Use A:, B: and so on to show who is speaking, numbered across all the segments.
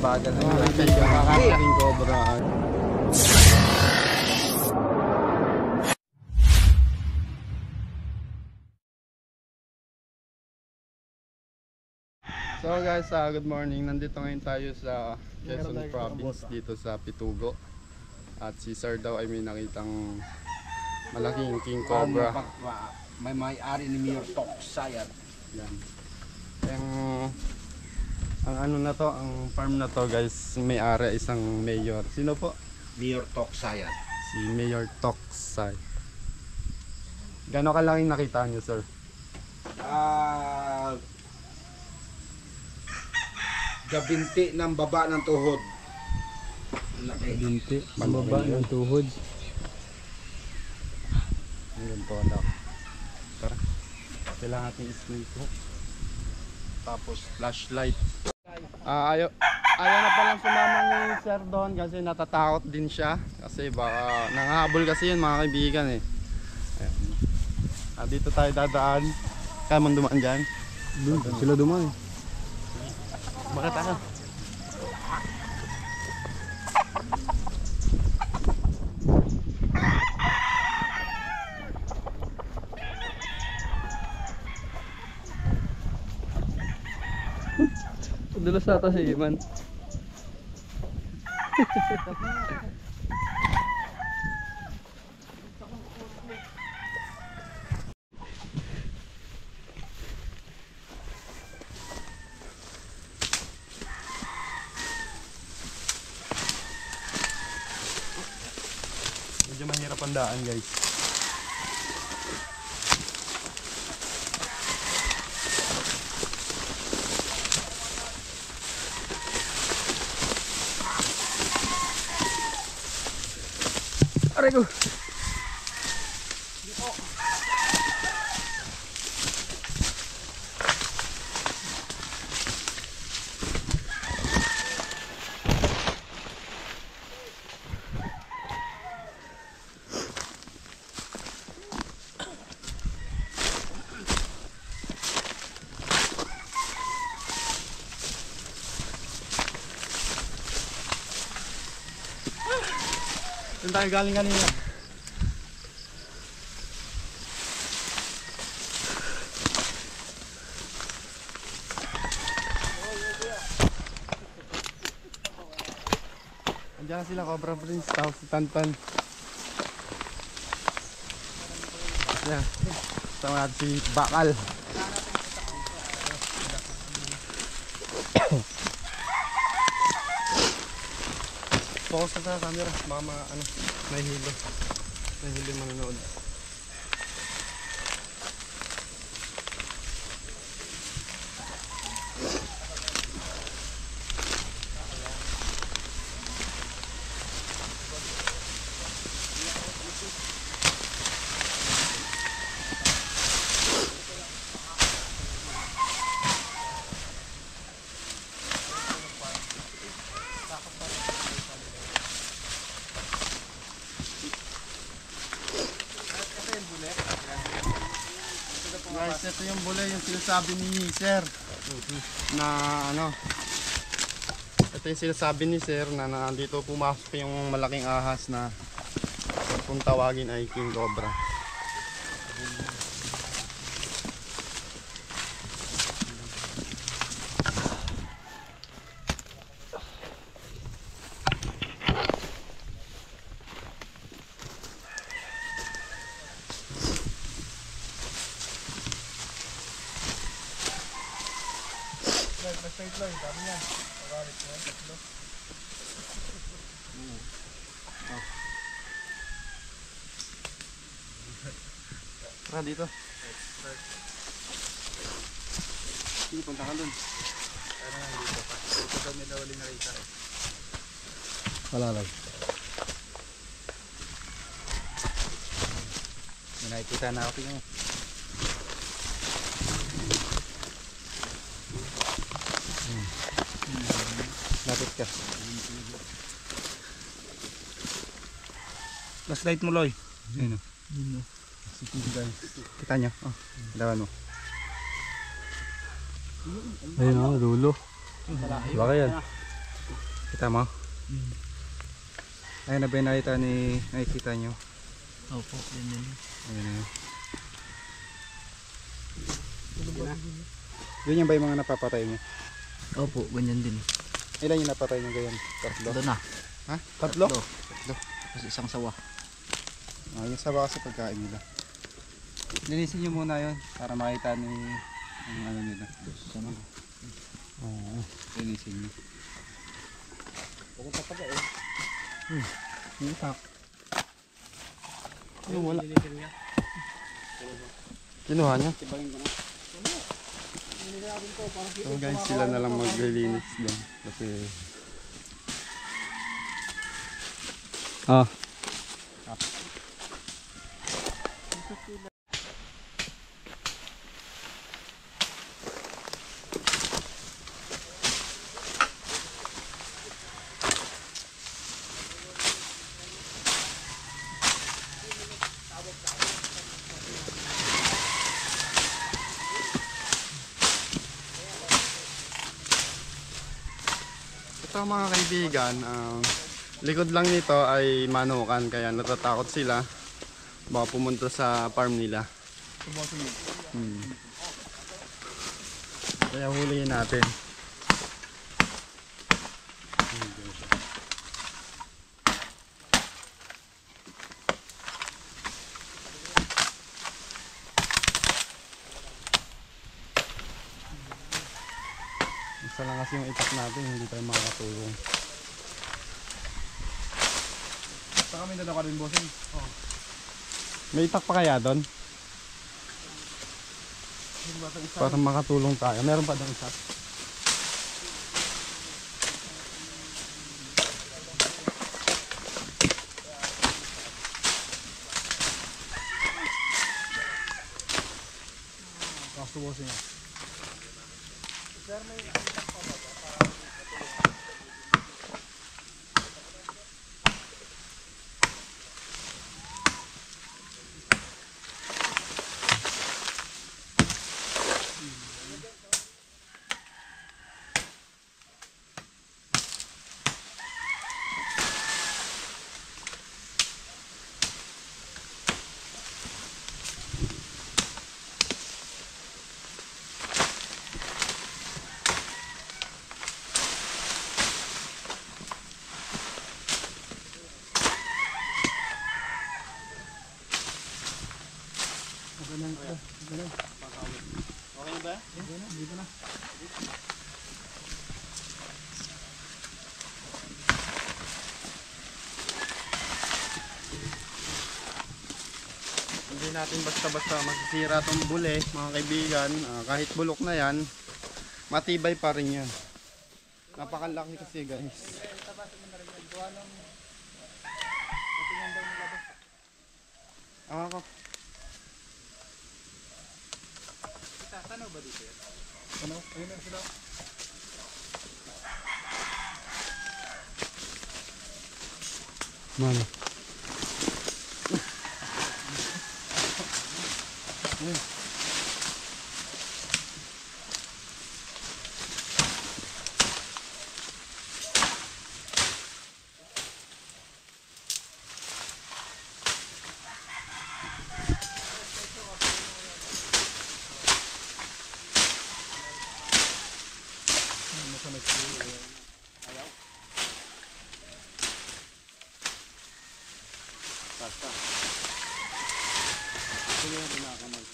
A: bagal na
B: Mga kaibigan, kakakaring cobra. So guys, good morning. Nandito ngayon tayo sa Quezon Province, dito sa Pitugo. At si Sir daw ay may nakitang malaking king cobra.
A: May may-ari ni Mayor Toksayat.
B: Yan. Ang ano na to, ang farm na to guys, may-ari isang mayor. Sino po?
A: Mayor Toksayat.
B: Si Mayor Toksay. Gano'ng kalaking nakita niyo, sir?
A: Gabinti ng baba ng tuhod.
B: Binti, baba ng tuhod. Ang ganito na. Tara. Kailangan natin i-spray ko. Tapos flashlight. Ayaw na palang sumama ni Sir Don kasi natatakot din siya. Kasi baka nangahabol kasi yun mga kaibigan eh. Ayan. Dito tayo dadaan. Kaya mong dumaan dyan? Sila dumaan eh. Bakit ako?
C: Dulas ata si Iman.
B: Medyo mahirap ang daan guys.
C: Aray ko.
B: Saan tayo galing kanina? Andiyan sila, Cobra Prince, tapos si Tantan. Yan. Sama natin si Bakal. Focus ka sa camera, baka may hilo. May hilo yung manonood. Guys, ito yung bule, yung sinasabi ni Sir na ito yung sinasabi ni Sir na nandito pumasok yung malaking ahas na kung tawagin ay king cobra. Straight lang, dami yan. Pagalit mo yan, tatlo. Tara dito. Sige, punta ka dun. Ano nga dito pa? Dito daw nila uling nakita eh. Wala lang. May nakikita na ako yun. Lapit ka. Flashlight mo, Loy. Ayun o. Kita nyo? Oh, dawan mo.
C: Ayun o, dulo. Baka yan.
B: Kita mo? Ayun na ba yung nakikita nyo?
C: Opo, yun yun.
B: Ayun na yun. Ganyan ba yung mga napapatay mo?
C: Opo, ganyan din.
B: Ilan yung napatay nyo ganyan? Tatlo?
C: Doon na.
B: Ha? Tatlo?
C: Tatlo. Tapos isang sawa.
B: Yung sawa kasi pagkain nila. Linisin nyo muna yun para makita ni ang ano nila.
C: Sana.
B: Oo. Linisin nyo.
A: Pupunta pa ka eh.
B: Yung tak. Ano wala? Kinuha niya? So guys, sila na lang maglilinis doon. Kasi ito mga kaibigan, likod lang nito ay manukan kaya natatakot sila baka pumunta sa farm nila. Kaya huliin natin. Isa lang kasi yung itak natin, hindi tayo makakatulong.
A: Saka kami na ka rin bossing.
B: May itak pa kaya doon? Para makatulong tayo. Meron pa doon isa.
A: Kaso bossing.
B: Okay ba?
A: Dito na.
B: Hindi natin basta-basta masisira tong bule mga kaibigan. Kahit bulok na yan, matibay pa rin yan. Napakalaki kasi guys. Ako.
A: Tanaw ba dito yan? Tanaw? Ayun na sila.
B: Mana? Basta. Sige na pinakamag.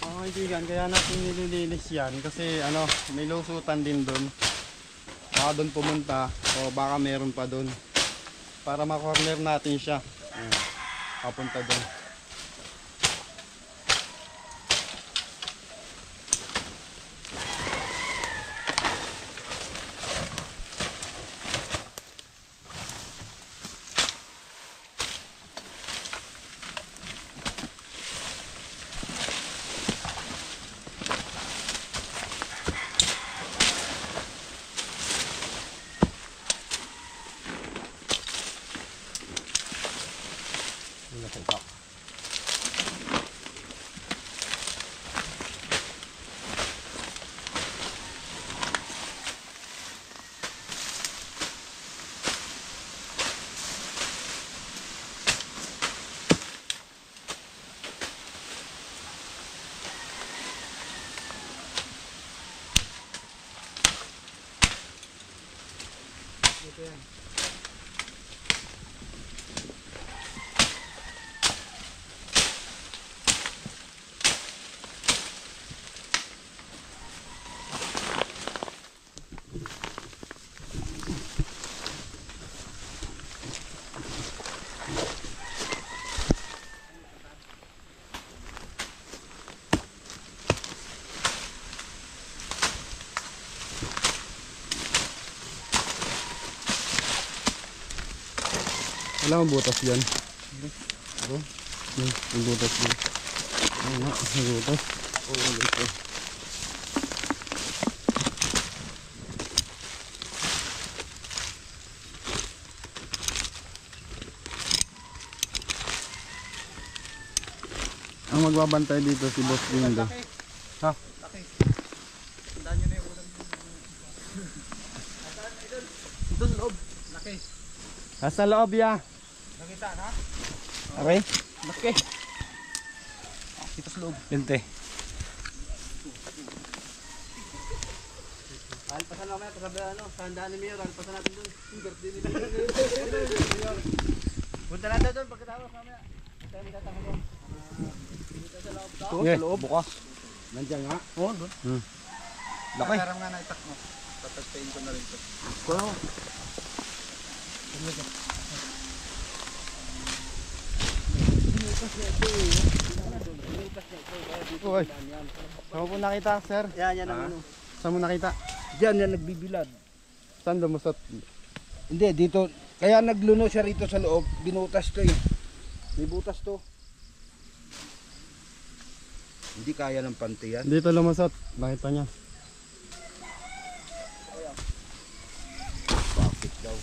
B: Mga kaibigan, kaya natin nililinis yan kasi ano, may lusutan din doon. Baka doon pumunta o baka meron pa doon. Para ma-corner natin siya. Ayan, papunta doon. Wala akong butas dyan. Ito. Yung butas dyan. Oo nga, yung butas. Oo, ito. Ang magbabantay dito si Boss Dindo. Ha?
A: Laki. Tandaan nyo na yung ulam. Ito sa loob. Laki.
B: Nasa loob ya.
A: Nakita na?
B: Okay?
A: Laki. Ito sa loob.
B: Yente.
C: Alpasan naman yan, pasabi ano, tandaan ni Mayor, alpasan natin doon. Yung birthday ni Mayor. Punta natin doon pagkatapos mamaya. Punta natin tatama doon.
B: Yeah, bukas. Nandiyan nga.
C: Oo, doon.
B: Laki.
A: Parang nga naitak mo. Tatastayin ko na rin ito.
C: Kuha ko.
B: Uy. Saan mo po nakita, sir?
C: Yan ang ano.
B: Saan mo nakita?
D: Diyan yan nagbibilad.
B: Saan lumusot?
D: Hindi, dito. Kaya nagluno siya rito sa loob. Binutas to eh. May butas to. Hindi kaya ng pante yan.
B: Dito lumusot. Nakita niya.
D: Bakit daw?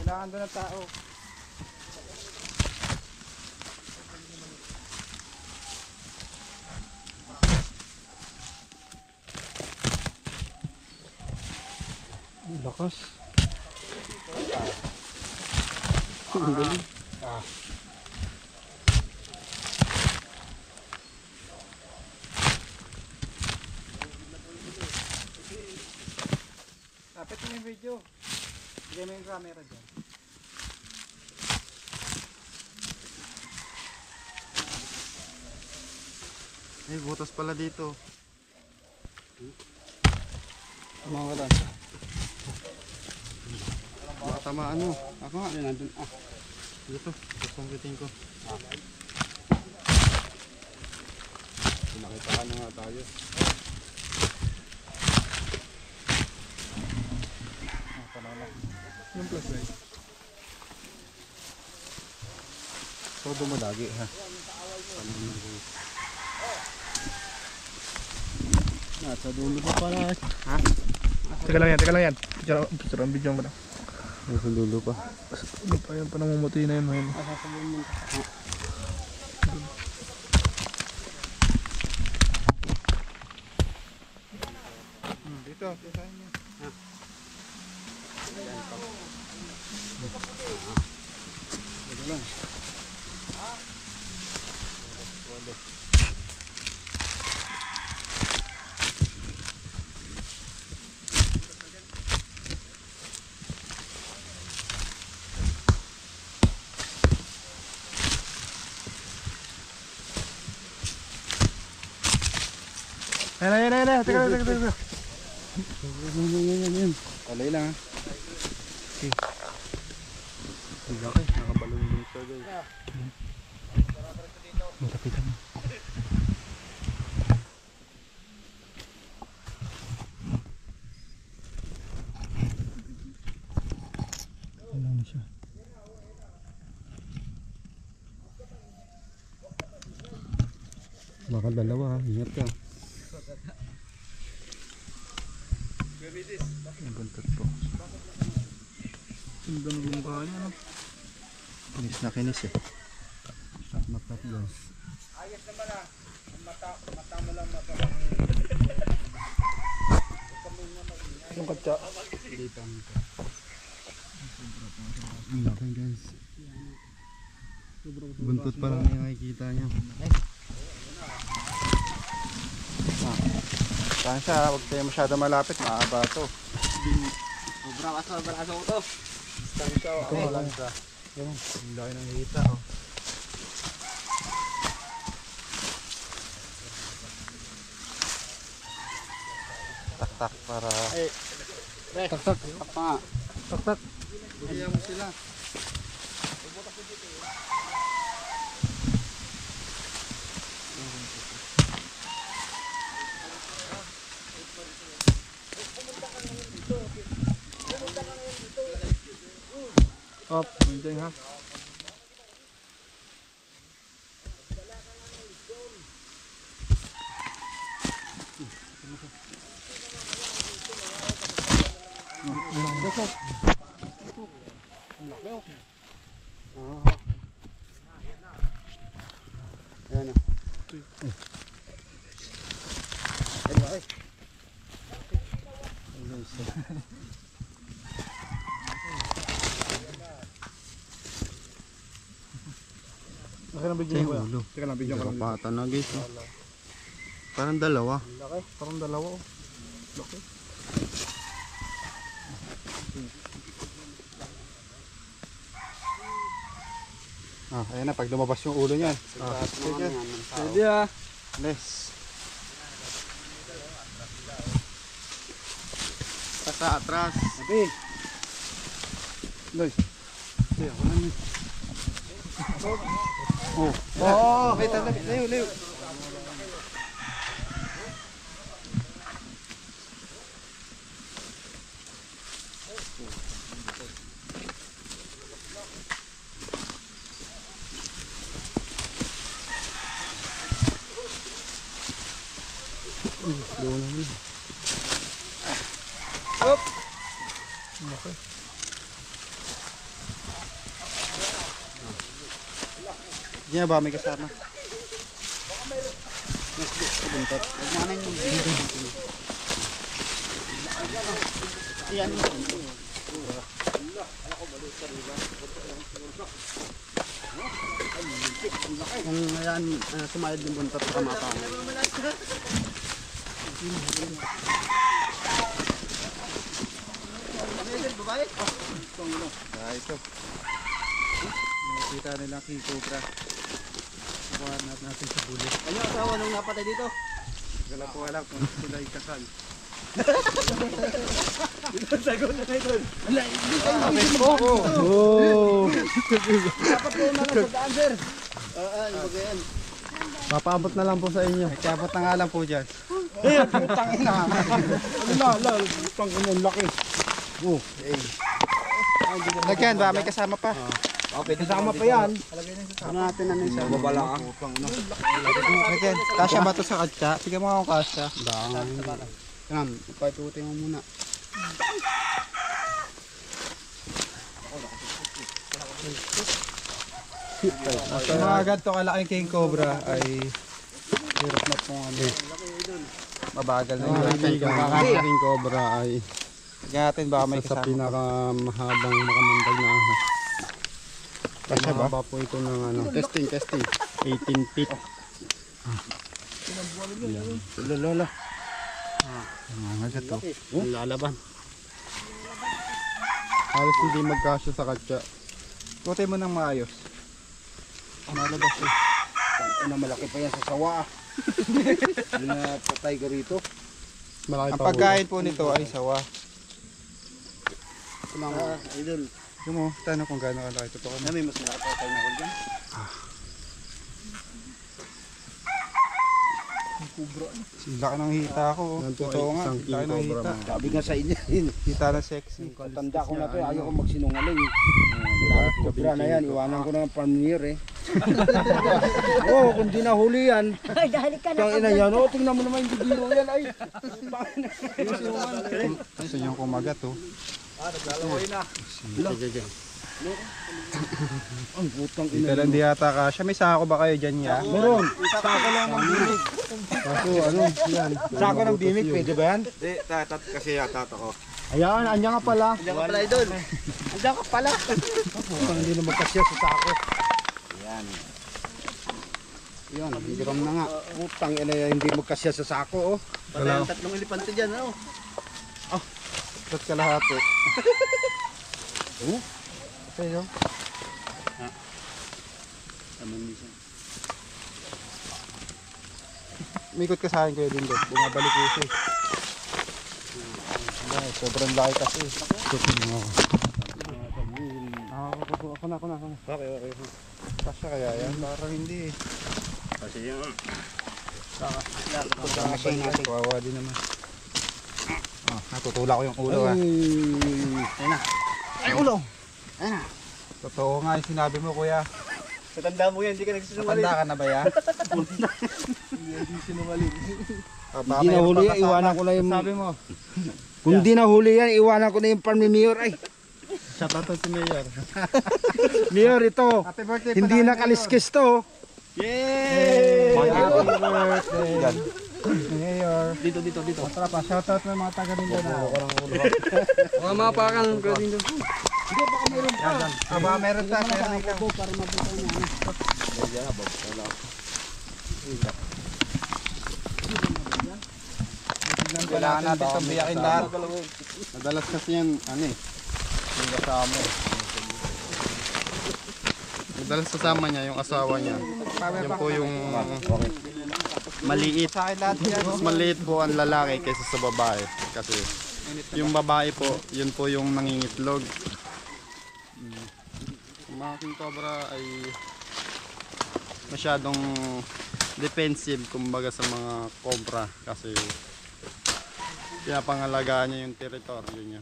A: Kailangan doon ng tao.
B: Lakas. Ang galing.
A: Tapit mo yung video. Bigay mo yung camera dyan.
B: Ay, butas pala dito.
A: Mga wala.
B: Baka tamaan mo. Ako nga, nandun. Dito. Sasangkitin ko. Nakita na nga tayo.
A: Yung flashlight.
B: Todo mo lagi, ha? Nasa dulo pa pala. Ha?
A: Teka lang yan. Picture ang video mo na.
B: Nasa dulo pa.
A: Ano pa yan, panamumuti na yun. Dito, pisahin niya.
B: Ito lang.
A: Ayan. Teka.
B: Yan. Talay lang, ha? Ang laki. Nakabalong din siya, guys.
A: Malapitan mo. Wala na siya.
B: Baka dalawa, ha? Ingat ka.
A: Ang buntot po. Ang ganda ng mukha niya, no?
B: Kinis na kinis, eh. Tap na tap, guys.
D: Ayos naman ah. Mata mo lang
A: Yung katsa.
B: Ang laki, guys. Buntot pa lang yung nakikita niya. Saan siya? Huwag tayo masyado malapit. Maaba to.
C: Sobrang aso ko to.
B: Ito lang siya. Yung laki ng hita, oh. Tak-tak para... Tak-tak. Tak pa nga.
A: Tak.
B: Bigyan mo sila. dyan ha.
C: Ayan na.
B: Teka lang, bigyan ko lang. Pata na guys. Oh. Parang dalawa.
D: Parang dalawa.
B: Ah, ayan na, pag lumabas yung ulo niyan. Ah, sige.
C: Pwede ah.
B: Let's. Pasa atras.
C: Sabi.
B: Loy. Sige, ako lang yun. Oh. Oh. Wait, layo, layo. Doon naman.
C: Up.
B: Okay. Diyan ba may kasama? Buntot. Yan. Kung ayan, sumayad yung buntot sa kamata. Ito. Nakikita nila king cobra. Kuha natin sa bulit.
C: Ano ang asawa nung napatay dito?
B: Wala po alam kung sila ay kasal.
C: Sagot na ito.
B: Oh!
C: Dapat ko na sa daan, sir. Ibagayan.
B: Papaabot na lang po sa inyo. Papaabot na nga lang po dyan.
D: Eh, putang ina. Putang ina, laki. Oh,
B: Lagyan ba? May kasama pa.
D: okay, kasama pa yan.
B: Ano natin na isa?
D: Babala ka.
B: Lagyan. Kasya ba ito sa katsa? Sige mo akong kasya. Yan, ipatutin mo muna. Sa mga ganito kalaking king cobra ay hirap na pong ano. Mabagal na yung kakain king cobra ay lagyan natin baka may kasama. Sa pinakamahabang makamandag na ahas. Kasya ba? Mahaba po ito ng ano. Testing. 18 feet.
D: Lola.
B: Nangagat to. Lalaban. Halos hindi magkasya sa katsa. Kutay mo ng maayos. Malabas eh.
D: Ano, malaki pa yan sa sawa. Hindi na patay ka rito.
B: Ang pagkain po nito ay sawa.
C: Idol.
B: Ito mo, tanong kung gaano kalaki ito po.
C: May mas nakapatay na ako dyan.
B: Laki ng hita ko. Totoo nga, laki ng hita.
D: Sabi nga sa inyo,
B: Hita na sexy.
D: tanda ko na to, ayaw ko magsinungaling. Sobra na yan, iwanan ko na ng pamilyer eh. Oo, kung di nahuli yan, tangina yan, tingnan mo naman yung bibiro yan ay.
B: Gusto niyong kumagat oh.
C: Naglalaway na.
B: Sige.
D: Ang putang
B: Dito
D: ina.
B: lang di yata kasya. May sako ba kayo dyan ya?
D: Meron, sako lang ng bimig.
B: Kaso ano, yan.
D: Sako ng bimig, pwede ba yan?
C: Hindi, kasi yata ako.
B: Ayan, andyan ka pala.
C: Andiyan ka pala, Idol. Andiyan ka pala.
D: Putang hindi na magkasya sa sako.
B: Yan. Yun, bibirom na nga.
D: Putang ina yan, hindi magkasya sa sako oh.
C: Patay ang tatlong elefante dyan, ano?
B: Ba't kalahati? Okay, no?
C: Tamang misa.
B: Umikot ka sa akin kayo din doon. Bumabalik ko siya. Sobrang laki kasi. Ako na.
C: Okay.
B: Kasya kaya yan? Parang hindi eh.
C: Kasi yung...
B: Kasya natin. Kawawa din naman. Natutula ko yung ulo ah.
D: Ay,
B: Ay ulo! Ayun na.
A: Totoo nga yung sinabi mo, kuya.
C: Matanda mo yan, hindi ka nagsisinungaling.
A: Matanda ka na ba yan?
C: Hindi sinungaling.
D: Hindi nahuli yan, iwanan ko na yung...
A: Sabi mo.
D: Kung di nahuli yan, iwanan ko na yung farm ni Mayor. Ay,
B: Shoutout to si Mayor.
D: Mayor, ito.
A: Happy birthday
D: Hindi
A: pala,
D: nakaliskis to.
C: Yay!
A: Happy birthday. Mayor.
C: Dito.
A: Masarap pa. Shoutout mo yung mga taga Mindanao.
C: Mga mapakan ko din doon.
A: Aba, meron ta. Meron ikaw. Kailangan natin itong biyakin lahat.
B: Madalas kasi yan, ano eh, yung kasama eh. Madalas kasama niya yung asawa niya. Yan po yung maliit.
A: Sa akin lahat yan.
B: Mas maliit po ang lalaki kaysa sa babae. Kasi yung babae po, yun po yung nangingitlog. Ang mga king cobra ay masyadong defensive kumbaga sa mga cobra kasi pinapangalagaan niya yung teritoryo niya.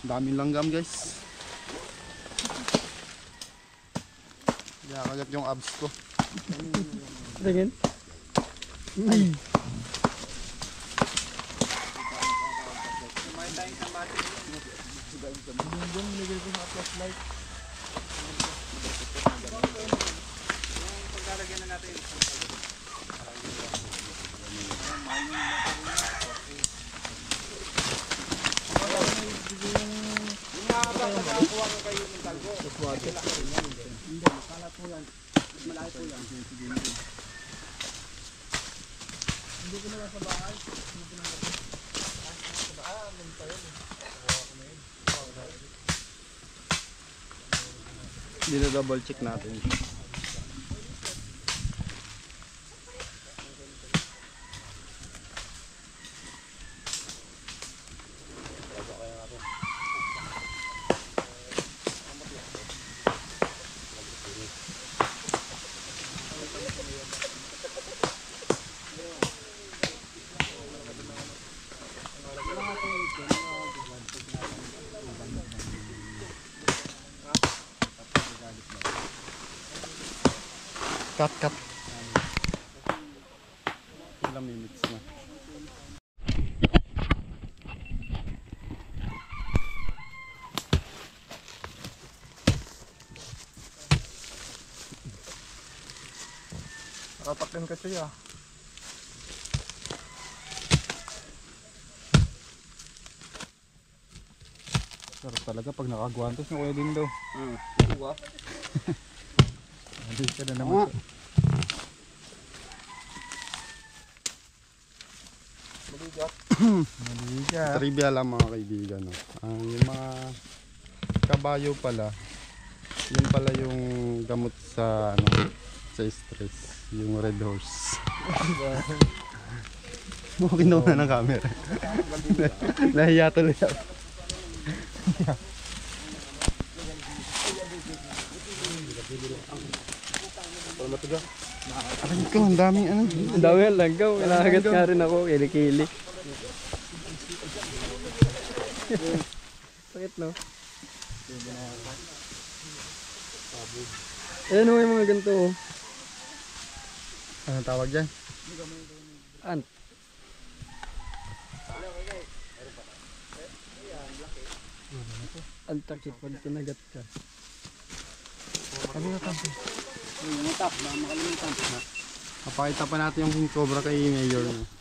B: Daming langgam guys. Kagat yung abs ko.
C: Tingin.
B: Dito double check natin. Cut. Ilang minutes na.
A: Tatakin ka siya. Sarap talaga pag nakaguantos na kuya din daw. Hindi ka na naman. Maligat.
B: Trivia lang mga kaibigan. No? Yung mga kabayo pala, yun pala yung gamot sa sa stress, yung red horse. Kinuha na ng camera. Nahiya tuloy ako. Aray ko, ang daming ano.
C: Ang dami ang langgaw. Nakagat nga rin ako. Kilikili. Sakit no? Ayan o yung mga ganito oh.
B: Anong tawag dyan?
C: Ant. Ang takip pag kinagat ka.
B: Papakita pa natin yung king cobra kay Mayor. No?